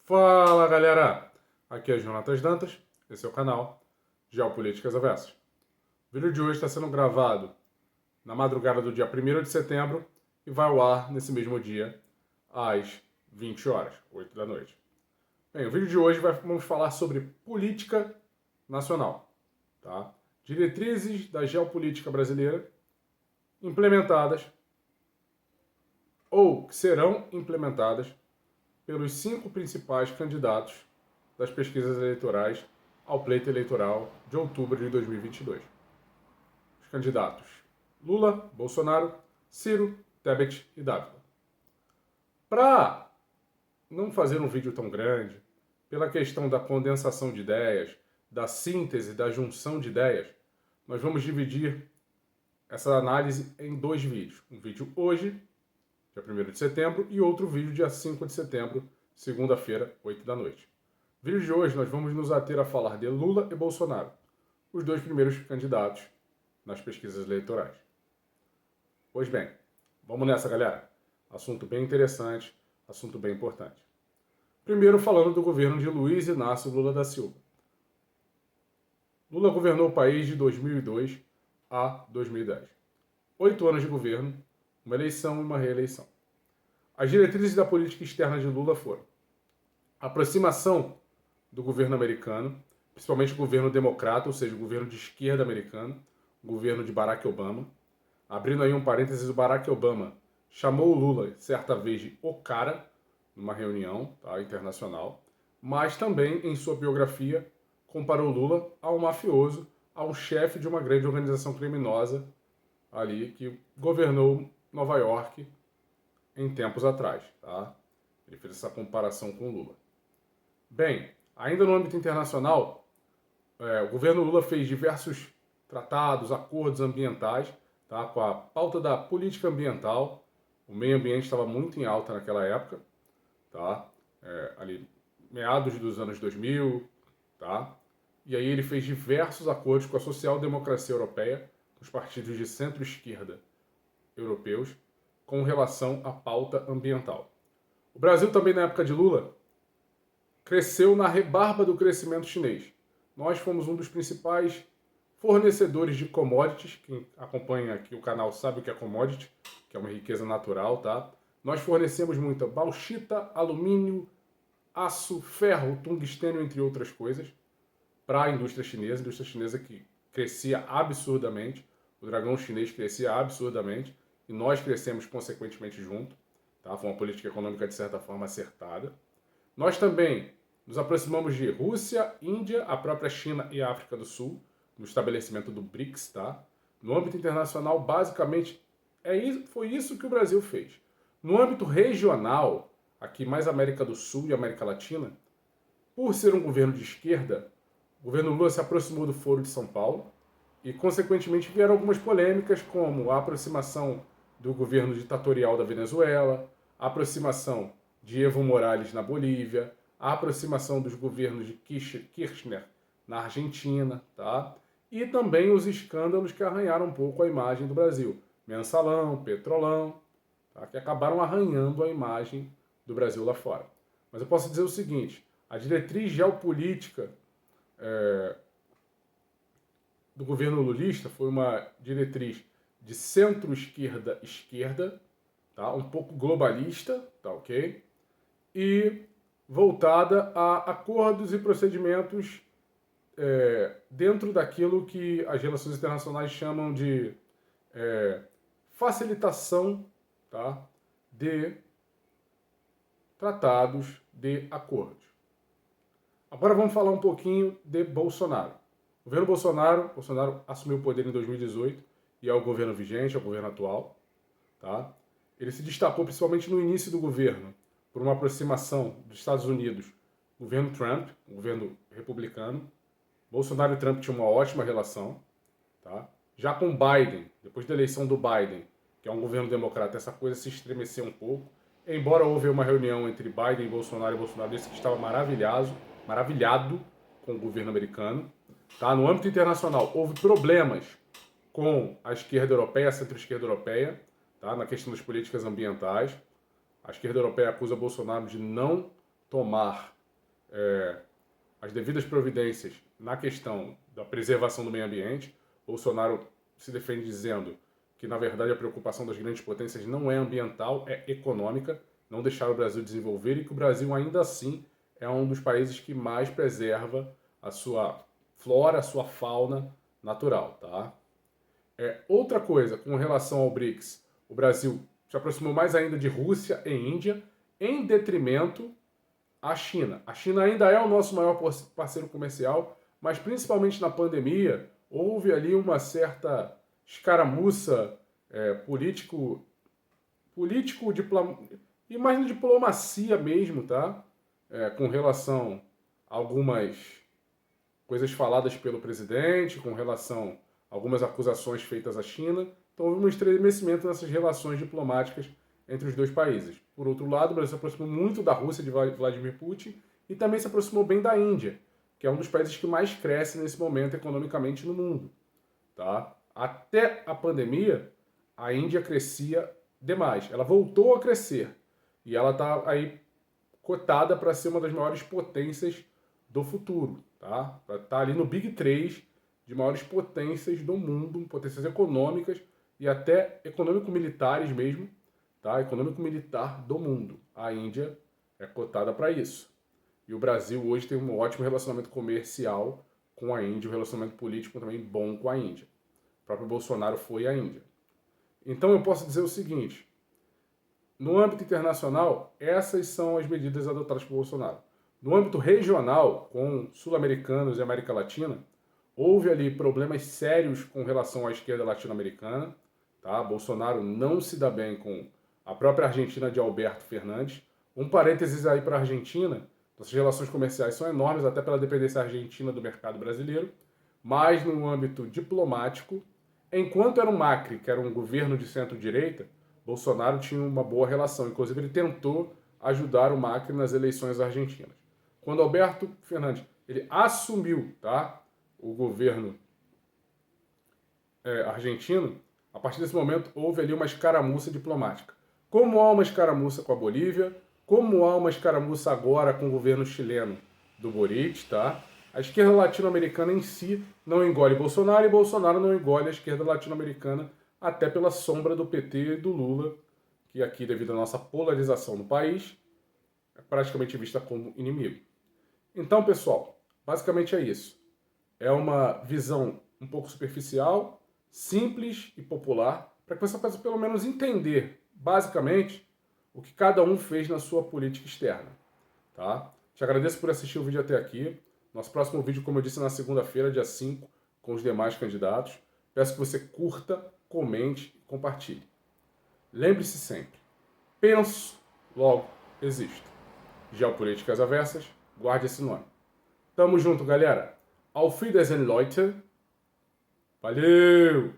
Fala galera, aqui é Jonatas Dantas, esse é o canal Geopolíticas Avessas. O vídeo de hoje está sendo gravado na madrugada do dia 1º de setembro e vai ao ar nesse mesmo dia, às 20 horas, 8 da noite. Bem, o vídeo de hoje vamos falar sobre política nacional, tá? Diretrizes da geopolítica brasileira implementadas ou que serão implementadas pelos 5 principais candidatos das pesquisas eleitorais ao pleito eleitoral de outubro de 2022. Os candidatos Lula, Bolsonaro, Ciro, Tebet e Dávila. Para não fazer um vídeo tão grande, pela questão da condensação de ideias, da síntese, da junção de ideias, nós vamos dividir essa análise em 2 vídeos. Um vídeo hoje, dia 1º de setembro, e outro vídeo dia 5 de setembro, segunda-feira, 8 da noite. No vídeo de hoje nós vamos nos ater a falar de Lula e Bolsonaro, os 2 primeiros candidatos nas pesquisas eleitorais. Pois bem, vamos nessa, galera. Assunto bem interessante, assunto bem importante. Primeiro falando do governo de Luiz Inácio Lula da Silva. Lula governou o país de 2002 a 2010. 8 anos de governo, uma eleição e uma reeleição. As diretrizes da política externa de Lula foram aproximação do governo americano, principalmente o governo democrata, ou seja, o governo de esquerda americano, o governo de Barack Obama. Abrindo aí um parênteses, o Barack Obama chamou o Lula, certa vez, de o cara, numa reunião internacional, mas também, em sua biografia, comparou Lula a um mafioso, a um chefe de uma grande organização criminosa ali que governou Nova York em tempos atrás. Tá? Ele fez essa comparação com Lula. Bem, ainda no âmbito internacional, o governo Lula fez diversos tratados, acordos ambientais, tá? Com a pauta da política ambiental. O meio ambiente estava muito em alta naquela época, tá? Ali, meados dos anos 2000, tá? E aí ele fez diversos acordos com a social-democracia europeia, com os partidos de centro-esquerda europeus, com relação à pauta ambiental. O Brasil também, na época de Lula, cresceu na rebarba do crescimento chinês. Nós fomos um dos principais fornecedores de commodities. Quem acompanha aqui o canal sabe o que é commodity, que é uma riqueza natural, tá? Nós fornecemos muita bauxita, alumínio, aço, ferro, tungstênio, entre outras coisas, para a indústria chinesa que crescia absurdamente. O dragão chinês crescia absurdamente e nós crescemos consequentemente junto. Tá? Foi uma política econômica, de certa forma, acertada. Nós também nos aproximamos de Rússia, Índia, a própria China e a África do Sul, no estabelecimento do BRICS. Tá? No âmbito internacional, basicamente, foi isso que o Brasil fez. No âmbito regional, aqui mais América do Sul e América Latina, por ser um governo de esquerda, o governo Lula se aproximou do Foro de São Paulo e, consequentemente, vieram algumas polêmicas, como a aproximação do governo ditatorial da Venezuela, a aproximação de Evo Morales na Bolívia, a aproximação dos governos de Kirchner na Argentina, tá? E também os escândalos que arranharam um pouco a imagem do Brasil. Mensalão, Petrolão, tá? Que acabaram arranhando a imagem do Brasil lá fora. Mas eu posso dizer o seguinte, a diretriz geopolítica do governo lulista foi uma diretriz de centro-esquerda, tá? Um pouco globalista, tá ok? E voltada a acordos e procedimentos dentro daquilo que as relações internacionais chamam de facilitação, tá? De tratados, de acordos. Agora vamos falar um pouquinho de Bolsonaro. O governo Bolsonaro assumiu o poder em 2018 e é o governo vigente, é o governo atual. Tá? Ele se destacou principalmente no início do governo por uma aproximação dos Estados Unidos, governo Trump, um governo republicano. Bolsonaro e Trump tinham uma ótima relação. Tá? Já com Biden, depois da eleição do Biden, que é um governo democrata, essa coisa se estremeceu um pouco. Embora houve uma reunião entre Biden e Bolsonaro disse que estava maravilhado com o governo americano. Tá? No âmbito internacional, houve problemas com a esquerda europeia, a centro-esquerda europeia, tá? Na questão das políticas ambientais. A esquerda europeia acusa Bolsonaro de não tomar as devidas providências na questão da preservação do meio ambiente. Bolsonaro se defende dizendo que, na verdade, a preocupação das grandes potências não é ambiental, é econômica, não deixar o Brasil desenvolver, e que o Brasil, ainda assim, é um dos países que mais preserva a sua flora, a sua fauna natural, tá? Outra coisa, com relação ao BRICS, o Brasil se aproximou mais ainda de Rússia e Índia, em detrimento à China. A China ainda é o nosso maior parceiro comercial, mas principalmente na pandemia, houve ali uma certa escaramuça e mais na diplomacia mesmo, tá? Com relação a algumas coisas faladas pelo presidente, com relação a algumas acusações feitas à China. Então houve um estremecimento nessas relações diplomáticas entre os dois países. Por outro lado, o Brasil se aproximou muito da Rússia de Vladimir Putin e também se aproximou bem da Índia, que é um dos países que mais cresce nesse momento economicamente no mundo. Tá? Até a pandemia, a Índia crescia demais. Ela voltou a crescer e ela está aí cotada para ser uma das maiores potências do futuro. Tá? Para estar ali no Big 3 de maiores potências do mundo, potências econômicas e até econômico-militares mesmo, tá? Econômico-militar do mundo. A Índia é cotada para isso. E o Brasil hoje tem um ótimo relacionamento comercial com a Índia, um relacionamento político também bom com a Índia. O próprio Bolsonaro foi à Índia. Então eu posso dizer o seguinte, no âmbito internacional, essas são as medidas adotadas por Bolsonaro. No âmbito regional, com sul-americanos e América Latina, houve ali problemas sérios com relação à esquerda latino-americana. Tá? Bolsonaro não se dá bem com a própria Argentina de Alberto Fernandes. Um parênteses aí para a Argentina, nossas relações comerciais são enormes, até pela dependência argentina do mercado brasileiro, mas no âmbito diplomático, enquanto era o Macri, que era um governo de centro-direita, Bolsonaro tinha uma boa relação. Inclusive, ele tentou ajudar o Macri nas eleições argentinas. Quando Alberto Fernandes ele assumiu, tá, o governo argentino, a partir desse momento houve ali uma escaramuça diplomática. Como há uma escaramuça com a Bolívia, como há uma escaramuça agora com o governo chileno do Boric, tá? A esquerda latino-americana em si não engole Bolsonaro e Bolsonaro não engole a esquerda latino-americana, até pela sombra do PT e do Lula, que aqui, devido à nossa polarização no país, é praticamente vista como inimigo. Então, pessoal, basicamente é isso. É uma visão um pouco superficial, simples e popular, para que você possa pelo menos entender, basicamente, o que cada um fez na sua política externa. Tá? Te agradeço por assistir o vídeo até aqui. Nosso próximo vídeo, como eu disse, na segunda-feira, dia 5, com os demais candidatos. Peço que você curta, comente e compartilhe. Lembre-se sempre, penso, logo existo. Geopolíticas Aversas, guarde esse nome. Tamo junto, galera. Auf Wiedersehen, Leute. Valeu!